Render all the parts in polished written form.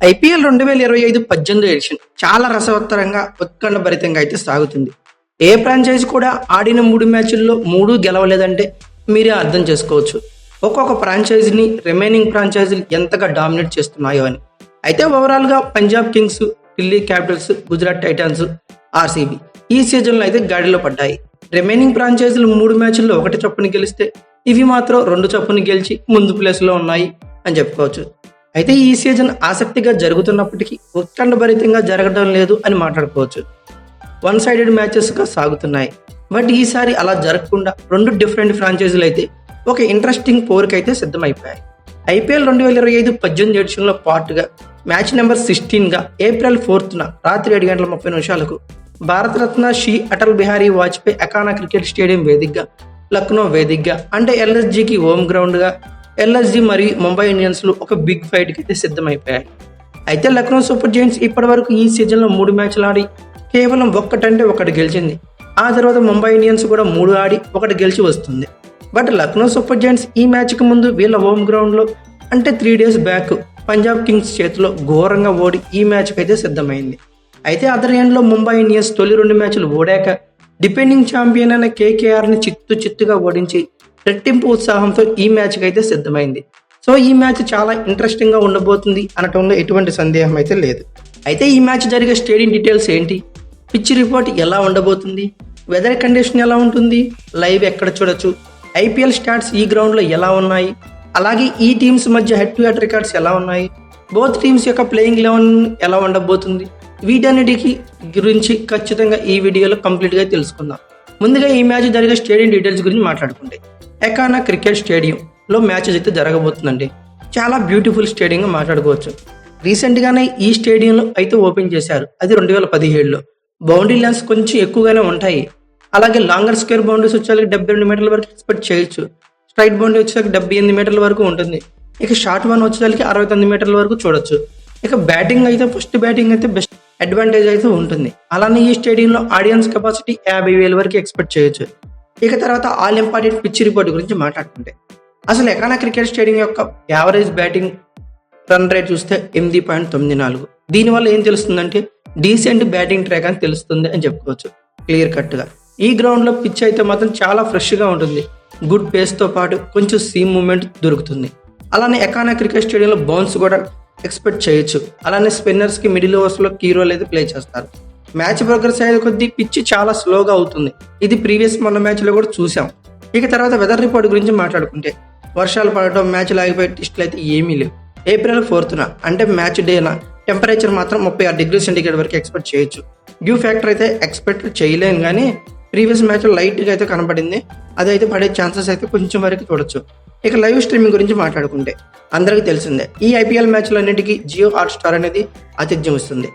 IPL 2025 18 edition చాలా రసవత్తరంగా ఉత్కంఠభరితంగా అయితే సాగుతుంది. ఏ ఫ్రాంచైజీ కూడా ఆడిన 3 మ్యాచ్ల్లో 3 గెలవలేదంటే మీరే అర్థం చేసుకోవచ్చు ఒక్కొక్క ఫ్రాంచైజీని రిమైనింగ్ ఫ్రాంచైజీలు ఎంతగా డామినేట్ చేస్తున్నాయో అని. అయితే ఓవరాల్గా Punjab Kings, Delhi Capitals, Gujarat Titans, RCB ఈ సీజన్లో అయితే గాడిలో పడ్డాయి. రిమైనింగ్ ఫ్రాంచైజీలు 3 మ్యాచ్ల్లో 1 చొప్పున గెలిస్తే ఇవి మాత్రం 2 చొప్పున గెలిచి ముందు ప్లేస్లో ఉన్నాయి అని చెప్పుకోవచ్చు. అయితే ఈ సీజన్ ఆసక్తిగా జరుగుతున్నప్పటికీ ఉత్కంఠభరితంగా జరగడం లేదు అని మాట్లాడుకోవచ్చు. 1 సైడెడ్ మ్యాచెస్గా సాగుతున్నాయి. బట్ ఈసారి అలా జరగకుండా 2 డిఫరెంట్ ఫ్రాంచైజీలు అయితే ఒక ఇంట్రెస్టింగ్ పోరుకి అయితే సిద్ధమైపోయాయి. ఐపీఎల్ 2025 18 ఎడిషన్లో పార్ట్గా మ్యాచ్ నెంబర్ 16గా ఏప్రిల్ 4న రాత్రి 7:30 భారతరత్న శ్రీ అటల్ బిహారీ వాజ్పేయి ఎకానా క్రికెట్ స్టేడియం వేదికగా, లక్నో వేదికగా అంటే ఎల్ఎస్జీకి హోమ్ గ్రౌండ్గా ఎల్ఎస్జీ మరియు ముంబై ఇండియన్స్లు ఒక బిగ్ ఫైట్కి అయితే సిద్ధమైపోయాయి. అయితే లక్నో సూపర్ జైంట్స్ ఇప్పటి వరకు ఈ సీజన్లో 3 మ్యాచ్లు ఆడి కేవలం 1 గెలిచింది. ఆ తర్వాత ముంబై ఇండియన్స్ కూడా 3 ఆడి 1 గెలిచి వస్తుంది. బట్ లక్నో సూపర్ జైంట్స్ ఈ మ్యాచ్కి ముందు వీళ్ళ హోమ్ గ్రౌండ్లో అంటే 3 డేస్ బ్యాక్ పంజాబ్ కింగ్స్ చేతిలో ఘోరంగా ఓడి ఈ మ్యాచ్కి అయితే సిద్ధమైంది. అయితే అదర్ ఎండ్లో ముంబై ఇండియన్స్ తొలి 2 మ్యాచ్లు ఓడాక డిపెండింగ్ ఛాంపియన్ అయిన కేకేఆర్ని చిత్తుగా ఓడించి రెట్టింపు ఉత్సాహంతో ఈ మ్యాచ్కి అయితే సిద్ధమైంది. సో ఈ మ్యాచ్ చాలా ఇంట్రెస్టింగ్గా ఉండబోతుంది అనటంలో ఎటువంటి సందేహం అయితే లేదు. అయితే ఈ మ్యాచ్ జరిగే స్టేడియం డీటెయిల్స్ ఏంటి, పిచ్ రిపోర్ట్ ఎలా ఉండబోతుంది, వెదర్ కండిషన్ ఎలా ఉంటుంది, లైవ్ ఎక్కడ చూడొచ్చు, ఐపీఎల్ స్టాట్స్ ఈ గ్రౌండ్లో ఎలా ఉన్నాయి, అలాగే ఈ టీమ్స్ మధ్య హెడ్ టు హెడ్ రికార్డ్స్ ఎలా ఉన్నాయి, బోత్ టీమ్స్ యొక్క ప్లేయింగ్ 11 ఎలా ఉండబోతుంది, వీటన్నిటికి గురించి ఖచ్చితంగా ఈ వీడియోలో కంప్లీట్గా తెలుసుకుందాం. ముందుగా ఈ మ్యాచ్ జరిగే స్టేడియం డీటెయిల్స్ గురించి మాట్లాడుకుంటే ఎకానా క్రికెట్ స్టేడియంలో మ్యాచెస్ అయితే జరగబోతుందండి. చాలా బ్యూటిఫుల్ స్టేడియంగా మాట్లాడుకోవచ్చు. రీసెంట్గానే ఈ స్టేడియంలో అయితే ఓపెన్ చేశారు, అది 2017లో. బౌండరీ లెన్స్ కొంచెం ఎక్కువగానే ఉంటాయి. అలాగే లాంగర్ స్క్వేర్ బౌండరీస్ వచ్చేసరికి 72 మీటర్ల వరకు ఎక్స్పెక్ట్ చేయొచ్చు. స్ట్రైట్ బౌండరీ వచ్చేసరికి 78 మీటర్ల వరకు ఉంటుంది. ఇక షార్ట్ వన్ వచ్చేసరికి 69 మీటర్ల వరకు చూడొచ్చు. ఇక బ్యాటింగ్ అయితే ఫస్ట్ బ్యాటింగ్ అయితే బెస్ట్ అడ్వాంటేజ్ అయితే ఉంటుంది. అలానే ఈ స్టేడియంలో ఆడియన్స్ కెపాసిటీ 50,000 వరకు ఎక్స్పెక్ట్ చేయొచ్చు. ఇక తర్వాత ఆల్ ఇంపార్టెంట్ పిచ్ రిపోర్ట్ గురించి మాట్లాడుకుంటే అసలు ఎకానా క్రికెట్ స్టేడియం యొక్క యావరేజ్ బ్యాటింగ్ రన్ రేట్ చూస్తే 8.94. దీనివల్ల ఏం తెలుస్తుందంటే డీసెంట్ బ్యాటింగ్ ట్రాక్ అని తెలుస్తుంది అని చెప్పుకోవచ్చు క్లియర్ కట్గా. ఈ గ్రౌండ్లో పిచ్ అయితే మాత్రం చాలా ఫ్రెష్గా ఉంటుంది. గుడ్ పేస్తో పాటు కొంచెం సీమ్ మూమెంట్ దొరుకుతుంది. అలానే ఎకానా క్రికెట్ స్టేడియంలో బౌన్స్ కూడా ఎక్స్పెక్ట్ చేయొచ్చు. అలానే స్పిన్నర్స్కి మిడిల్ ఓవర్స్లో కీ రోల్ అయితే ప్లే చేస్తారు. మ్యాచ్ ప్రోగ్రెస్ అయ్యే కొద్దీ పిచ్ చాలా స్లోగా అవుతుంది. ఇది ప్రీవియస్ మొన్న మ్యాచ్లో కూడా చూసాం. ఇక తర్వాత వెదర్ రిపోర్ట్ గురించి మాట్లాడుకుంటే వర్షాలు పడటం, మ్యాచ్లు ఆగిపోయే టెస్టులు అయితే ఏమీ లేవు. ఏప్రిల్ 4న అంటే మ్యాచ్ డేన టెంపరేచర్ మాత్రం 36 డిగ్రీ సెంటీగ్రేడ్ వరకు ఎక్స్పెక్ట్ చేయొచ్చు. డ్యూ ఫ్యాక్టర్ అయితే ఎక్స్పెక్ట్ చేయలేం, కానీ ప్రీవియస్ మ్యాచ్లో లైట్గా అయితే కనపడింది. అదైతే పడే ఛాన్సెస్ అయితే కొంచెం వరకు చూడొచ్చు. ఇక లైవ్ స్ట్రీమింగ్ గురించి మాట్లాడుకుంటే అందరికీ తెలిసిందే, ఈ ఐపీఎల్ మ్యాచ్లన్నిటికీ జియో హాట్స్టార్ అనేది ఆతిథ్యం ఇస్తుంది.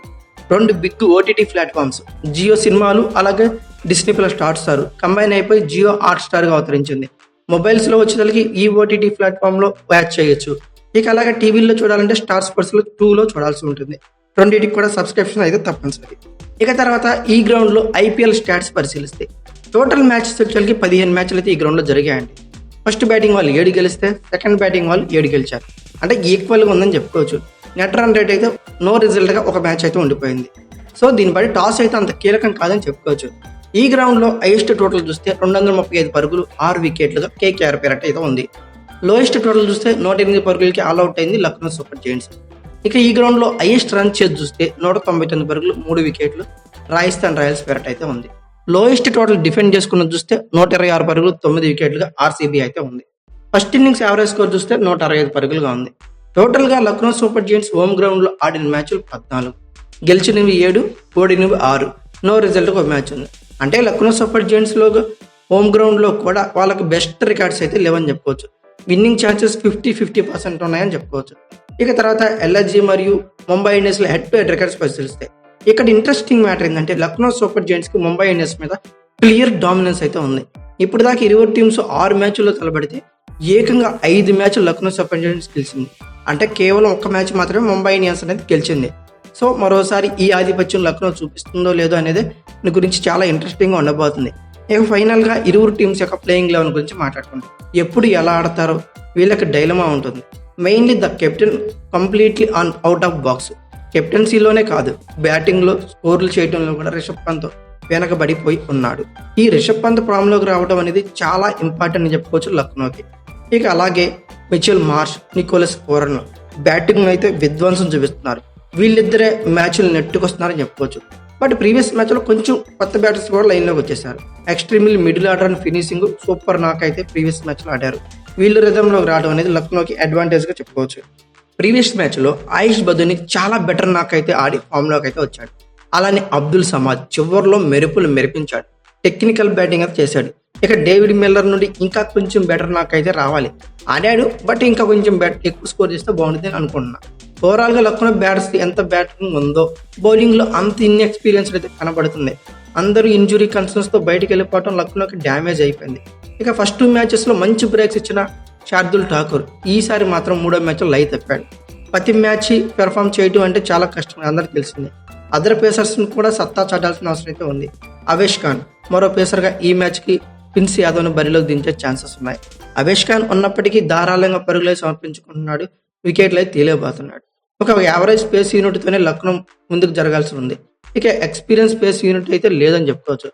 2 బిగ్ ఓటీటీ ప్లాట్ఫామ్స్ జియో సినిమాలు అలాగే డిస్నీ ప్లస్ హాట్స్టార్ కంబైన్ అయిపోయి జియో హాట్స్టార్గా అవతరించింది. మొబైల్స్లో వచ్చేసరికి ఈ ఓటీటీ ప్లాట్ఫామ్లో వాచ్ చేయొచ్చు. ఇక అలాగే టీవీలో చూడాలంటే స్టార్ స్పోర్ట్స్లో 2లో చూడాల్సి ఉంటుంది. రెండింటికి కూడా సబ్స్క్రిప్షన్ అయితే తప్పనిసరి. ఇక తర్వాత ఈ గ్రౌండ్లో ఐపీఎల్ స్టాట్స్ పరిశీలిస్తే టోటల్ మ్యాచెస్ వచ్చేసరికి 15 మ్యాచ్లు అయితే ఈ గ్రౌండ్లో జరిగాయండి. ఫస్ట్ బ్యాటింగ్ వాళ్ళు 7 గెలిస్తే సెకండ్ బ్యాటింగ్ వాళ్ళు 7 గెలిచారు. అంటే ఈక్వల్గా ఉందని చెప్పుకోవచ్చు. నెట్ రన్ రేట్ అయితే నో రిజల్ట్గా ఒక మ్యాచ్ అయితే ఉండిపోయింది. సో దీన్ని బట్టి టాస్ అయితే అంత కీలకం కాదని చెప్పుకోవచ్చు. ఈ గ్రౌండ్లో హైయెస్ట్ టోటల్ చూస్తే 235 పరుగులు 6 వికెట్లుగా కేకేఆర్ పేరట్ అయితే ఉంది. లోయెస్ట్ టోటల్ చూస్తే 108 పరుగులకి ఆల్అవుట్ అయింది లక్నో సూపర్ జైంట్స్. ఇక ఈ గ్రౌండ్లో హైయెస్ట్ రన్ చేసి చూస్తే 199 పరుగులు 3 వికెట్లు రాజస్థాన్ రాయల్స్ పేరట్ అయితే ఉంది. లోయెస్ట్ టోటల్ డిఫెండ్ చేసుకున్నది చూస్తే 126 పరుగులు 9 వికెట్లుగా ఆర్సీబీ అయితే ఉంది. ఫస్ట్ ఇన్నింగ్స్ యావరేజ్ స్కోర్ చూస్తే 165 పరుగులుగా ఉంది. టోటల్గా లక్నో సూపర్ జైంట్స్ హోమ్ గ్రౌండ్లో ఆడిన మ్యాచ్లు 14, గెలిచినవి 7, ఓడినవి 6, నో రిజల్ట్ ఒక మ్యాచ్ ఉంది. అంటే లక్నో సూపర్ జైంట్స్లో హోమ్ గ్రౌండ్లో కూడా వాళ్ళకి బెస్ట్ రికార్డ్స్ అయితే లేవని చెప్పుకోవచ్చు. విన్నింగ్ ఛాన్సెస్ 50% ఉన్నాయని చెప్పుకోవచ్చు. ఇక తర్వాత ఎల్ఎస్జీ మరియు ముంబై ఇండియన్స్లో హెడ్ టు హెడ్ రికార్డ్స్ పరిశీలిస్తే ఇక్కడ ఇంట్రెస్టింగ్ మ్యాటర్ ఏంటంటే లక్నో సూపర్ జైంట్స్కి ముంబై ఇండియన్స్ మీద క్లియర్ డామినెన్స్ అయితే ఉంది. ఇప్పుడు దాకా ఇరువురు టీమ్స్ 6 మ్యాచ్ల్లో తలబడితే ఏకంగా 5 మ్యాచ్లు లక్నో సూపర్ జైంట్స్ గెలిచింది. అంటే కేవలం 1 మ్యాచ్ మాత్రమే ముంబై ఇండియన్స్ అనేది గెలిచింది. సో మరోసారి ఈ ఆధిపత్యం లక్నో చూపిస్తుందో లేదో అనేది దీని గురించి చాలా ఇంట్రెస్టింగ్గా ఉండబోతుంది. ఇక ఫైనల్గా ఇరువురు టీమ్స్ యొక్క ప్లేయింగ్ 11 గురించి మాట్లాడుకుంటాం. ఎప్పుడు ఎలా ఆడతారో వీళ్ళకి డైలమా ఉంటుంది. Mainly the captain completely on out of box. కెప్టెన్సీలోనే కాదు, బ్యాటింగ్లో స్కోర్లు చేయడంలో కూడా రిషబ్ పంత్ వెనకబడిపోయి ఉన్నాడు. ఈ రిషబ్ పంత్ ఫామ్లోకి రావడం అనేది చాలా ఇంపార్టెంట్ అని చెప్పుకోవచ్చు లక్నోకి. ఇక అలాగే Mitchell Marsh, Nicholas Pooran batting అయితే విధ్వంసం చూపిస్తున్నారు. వీళ్ళిద్దరే మ్యాచ్లు నెట్టుకొస్తున్నారని చెప్పుకోవచ్చు. బట్ ప్రీవియస్ మ్యాచ్లో కొంచెం కొత్త బ్యాటర్స్ కూడా లైన్లోకి వచ్చేసారు. Extremely middle order and finishing super నాక్ అయితే ప్రీవియస్ మ్యాచ్లో ఆడారు. వీళ్ళు రిథంలోకి రావడం అనేది లక్నోకి అడ్వాంటేజ్గా చెప్పుకోవచ్చు. ప్రీవియస్ మ్యాచ్లో ఆయుష్ బదోని చాలా బెటర్ నాక్ అయితే ఆడి ఫామ్లోకి అయితే వచ్చాడు. అలానే అబ్దుల్ సమాద్ చివర్లో మెరుపులు మెరిపించాడు. టెక్నికల్ బ్యాటింగ్ అయితే చేశాడు. ఇక డేవిడ్ మిల్లర్ నుండి ఇంకా కొంచెం బెటర్ నాక్ అయితే రావాలి. ఆడాడు, బట్ ఇంకా కొంచెం ఎక్కువ స్కోర్ చేస్తే బాగుంటుంది అనుకుంటున్నా. ఓవరాల్గా లక్నో బ్యాటర్స్ ఎంత బ్యాటింగ్ ఉందో బౌలింగ్లో అంత ఇన్ఎక్స్పీరియన్స్ అయితే కనబడుతుంది. అందరూ ఇంజురీ కన్సర్న్స్తో బయటికి వెళ్ళిపోవడం లక్నోకి డ్యామేజ్ అయిపోయింది. ఇక ఫస్ట్ 2 మ్యాచెస్లో మంచి బ్రేక్స్ ఇచ్చిన శార్దుల్ ఠాకూర్ ఈసారి మాత్రం 3వ మ్యాచ్లో లై తప్పాడు. ప్రతి మ్యాచ్ పెర్ఫామ్ చేయడం అంటే చాలా కష్టం, అందరికీ తెలిసిందే. అదర్ పేసర్స్ని కూడా సత్తా చాటాల్సిన అవసరం అయితే ఉంది. అవేష్ ఖాన్ మరో పేసర్గా ఈ మ్యాచ్కి ప్రిన్స్ యాదవ్ను బరిలోకి దించే ఛాన్సెస్ ఉన్నాయి. అవేష్ ఖాన్ ఉన్నప్పటికీ ధారాళంగా పరుగులై సమర్పించుకుంటున్నాడు, వికెట్లు అయితే తేలిపోతున్నాడు. ఒక యావరేజ్ పేస్ యూనిట్తోనే లక్నో ముందుకు జరగాల్సి ఉంది. ఇక ఎక్స్పీరియన్స్ పేస్ యూనిట్ అయితే లేదని చెప్పుకోవచ్చు.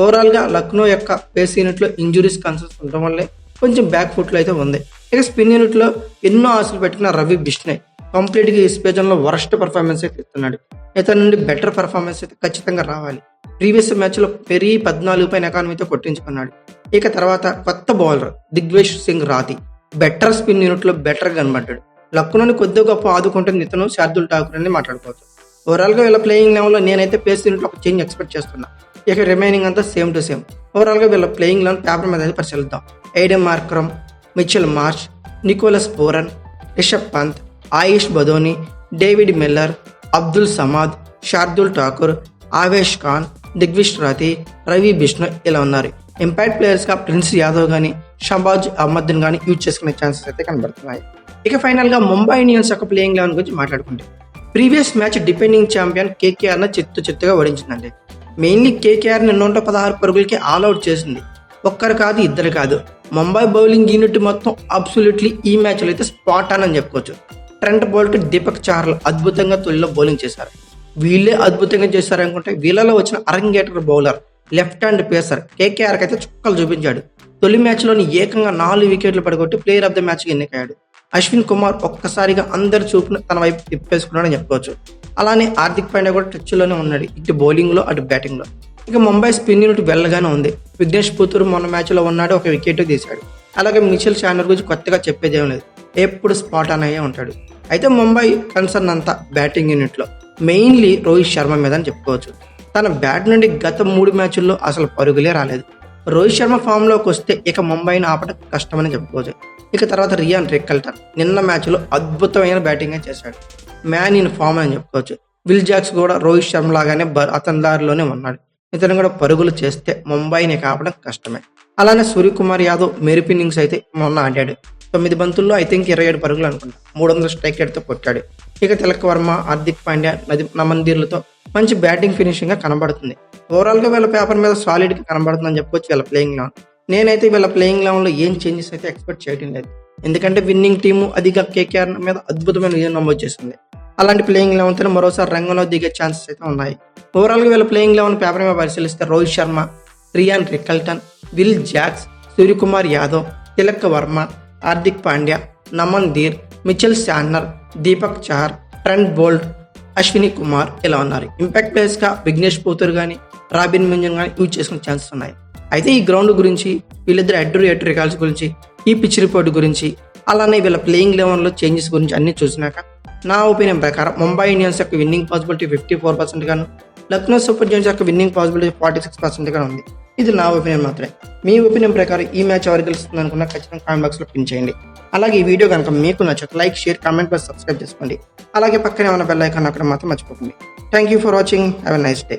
ఓవరాల్గా లక్నో యొక్క పేస్ యూనిట్లో ఇంజురీస్ కన్సర్న్స్ ఉండడం వల్లే కొంచెం బ్యాక్ ఫుట్లో అయితే ఉంది. ఇక స్పిన్ యూనిట్లో ఎన్నో ఆశలు పెట్టుకున్న రవి బిష్ణయ్ కంప్లీట్గా ఈ స్పేజన్లో వరస్ట్ పర్ఫార్మెన్స్ అయితే ఇస్తున్నాడు. ఇతని నుండి బెటర్ పర్ఫార్మెన్స్ అయితే ఖచ్చితంగా రావాలి. ప్రీవియస్ మ్యాచ్లో పెరి 14 పైన ఎకానమీతో కొట్టించుకున్నాడు. ఇక తర్వాత కొత్త బౌలర్ దిగ్వేష్ సింగ్ రాతి బెటర్ స్పిన్ యూనిట్లో బెటర్గా కనబడ్డాడు. లక్నోని కొద్దిగా గొప్ప ఆదుకుంటుంది ఇతను శార్దుల్ ఠాకూర్ అని మాట్లాడుకోవచ్చు. ఓవరాల్గా వీళ్ళ ప్లేయింగ్ లెవెల్లో నేనైతే పేస్ యూనిట్లో ఒక చేంజ్ ఎక్స్పెక్ట్ చేస్తున్నా. ఇక రిమైనింగ్ అంతా సేమ్ టు సేమ్. ఓవరాల్గా వీళ్ళ ప్లేయింగ్ లెవెల్ పేపర్ మీద అయితే పరిశీలిద్దాం. Aiden Markram, Mitchell Marsh, Nicholas Pooran, Rishabh Pant, Ayush Badoni, David Miller, Abdul Samad, Shardul Thakur, Avesh Khan, Digvesh Rathi, Ravi Bishnoi ఇలా ఉన్నారు. ఇంపాక్ట్ ప్లేయర్స్గా ప్రిన్స్ యాదవ్ కానీ షబాజ్ అహ్మద్ని కానీ యూజ్ చేసుకునే ఛాన్సెస్ అయితే కనబడుతున్నాయి. ఇక ఫైనల్గా ముంబై ఇండియన్స్ యొక్క ప్లేయింగ్ లెవెన్ గురించి మాట్లాడుకుంటే ప్రీవియస్ మ్యాచ్ డిఫెండింగ్ ఛాంపియన్ కేకేఆర్ను చిత్తుగా ఓడించిందండి. మెయిన్లీ కేకేఆర్ని 116 పరుగులకి ఆల్అౌట్ చేసింది. ఒక్కరు కాదు, ఇద్దరు కాదు. ముంబై బౌలింగ్ యూనిట్ మొత్తం అబ్సల్యూట్లీ ఈ మ్యాచ్లో అయితే స్పాట్ అని చెప్పుకోవచ్చు. ట్రెంట్ బోల్ట్, దీపక్ చాహర్ అద్భుతంగా తొలిలో బౌలింగ్ చేశారు. వీళ్ళే అద్భుతంగా చేశారనుకుంటే వీళ్ళలో వచ్చిన అరంగేటర్ బౌలర్ లెఫ్ట్ హ్యాండ్ పేసర్ కేకేఆర్కి అయితే చుక్కలు చూపించాడు. తొలి మ్యాచ్లోని ఏకంగా 4 వికెట్లు పడగొట్టి ప్లేయర్ ఆఫ్ ద మ్యాచ్కి ఎన్నికయ్యాడు. అశ్విన్ కుమార్ ఒక్కసారిగా అందరి చూపును తన వైపు తిప్పేసుకున్నాడని చెప్పుకోవచ్చు. అలానే హార్దిక్ పాండ్యా కూడా టచ్లోనే ఉన్నాడు, ఇటు బౌలింగ్లో అటు బ్యాటింగ్లో. ఇక ముంబై స్పిన్ యూనిట్ వెళ్ళగానే ఉంది. విఘ్నేష్ పుత్తూరు మొన్న మ్యాచ్లో ఉన్నాడు, ఒక వికెట్ తీశాడు. అలాగే మిచెల్ శాండర్ గురించి కొత్తగా చెప్పేదేం లేదు, ఎప్పుడు స్పాట్ అనే ఉంటాడు. అయితే ముంబై కన్సర్న్ అంతా బ్యాటింగ్ యూనిట్లో మెయిన్లీ రోహిత్ శర్మ మీద అని చెప్పుకోవచ్చు. తన బ్యాట్ నుండి గత 3 మ్యాచ్ల్లో అసలు పరుగులే రాలేదు. రోహిత్ శర్మ ఫామ్లోకి వస్తే ఇక ముంబైని ఆపడం కష్టమని చెప్పుకోవచ్చు. ఇక తర్వాత రియాన్ రికల్టన్ నిన్న మ్యాచ్లో అద్భుతమైన బ్యాటింగ్ చేశాడు, మ్యాన్ ఇన్ ఫామ్ అని చెప్పుకోవచ్చు. విల్ జాక్స్ కూడా రోహిత్ శర్మ లాగానే అతని దారిలోనే ఉన్నాడు. ఇతను కూడా పరుగులు చేస్తే ముంబైని కాపడం కష్టమే. అలానే సూర్యకుమార్ యాదవ్ మెరుపు ఇన్నింగ్స్ అయితే మొన్న ఆడాడు. 9 బంతుల్లో ఐ థింక్ 27 పరుగులు అనుకుంటా, 300 స్ట్రైక్ రేట్తో కొట్టాడు. ఇక తిలక్ వర్మ, హార్దిక్ పాండ్యా, నమందీర్లతో మంచి బ్యాటింగ్ ఫినిషింగ్గా కనబడుతుంది. ఓవరాల్గా వీళ్ళ పేపర్ మీద సాలిడ్గా కనబడుతుందని చెప్పుకోవచ్చు వీళ్ళ ప్లేయింగ్ లెవెన్. నేనైతే వీళ్ళ ప్లేయింగ్ లెవెన్లో ఏం చేంజెస్ అయితే ఎక్స్పెక్ట్ చేయడం లేదు, ఎందుకంటే విన్నింగ్ టీము అదిగా కేకేఆర్ మీద అద్భుతమైన విజయం నమోదు చేసింది. అలాంటి ప్లేయింగ్ లెవెన్తో మరోసారి రంగంలో దిగే ఛాన్సెస్ అయితే ఉన్నాయి. ఓవరాల్గా వీళ్ళ ప్లేయింగ్ లెవెన్ పేపర్ మీద పరిశీలిస్తే Rohit Sharma, Ryan Rickelton, Will Jacks, Suryakumar Yadav, Tilak Varma, Hardik Pandya, Naman Dhir, Mitchell Santner, Deepak Chahar, Trent Boult, Ashwani Kumar ఇలా ఉన్నారు. ఇంపాక్ట్ ప్లేయర్స్గా విఘ్నేష్ పుత్తూర్ కానీ రాబిన్ మింజన్ కానీ యూజ్ చేసుకునే ఛాన్సెస్ ఉన్నాయి. అయితే ఈ గ్రౌండ్ గురించి, వీళ్ళిద్దరు హెడ్ రికార్డ్స్ గురించి, ఈ పిచ్ రిపోర్ట్ గురించి, అలానే వీళ్ళ ప్లేయింగ్ లెవెన్లో చేంజెస్ గురించి అన్ని చూసినాక నా ఒపీనియన్ ప్రకారం ముంబై ఇండియన్స్ యొక్క విన్నింగ్ పాసిబిలిటీ 54% గాను, లక్నో సూపర్ జైంట్స్ యొక్క విన్నింగ్ పాసిబిలిటీ 46% గాను ఉంది. ఇది నా ఒపీనియన్ మాత్రమే. మీ ఒపీనియన్ ప్రకారం ఈ మ్యాచ్ ఎవరు గెలుస్తుంది అనుకున్నా ఖచ్చితంగా కామెంట్ బాక్స్లో పిన్ చేయండి. అలాగే ఈ వీడియో కనుక మీకు నచ్చితే like, share, comment plus subscribe చేసుకోండి. అలాగే పక్కనే ఉన్న బెల్ ఐకాన్ అక్కడ మాత్రం మర్చిపోకండి. Thank you for watching. Have a nice day.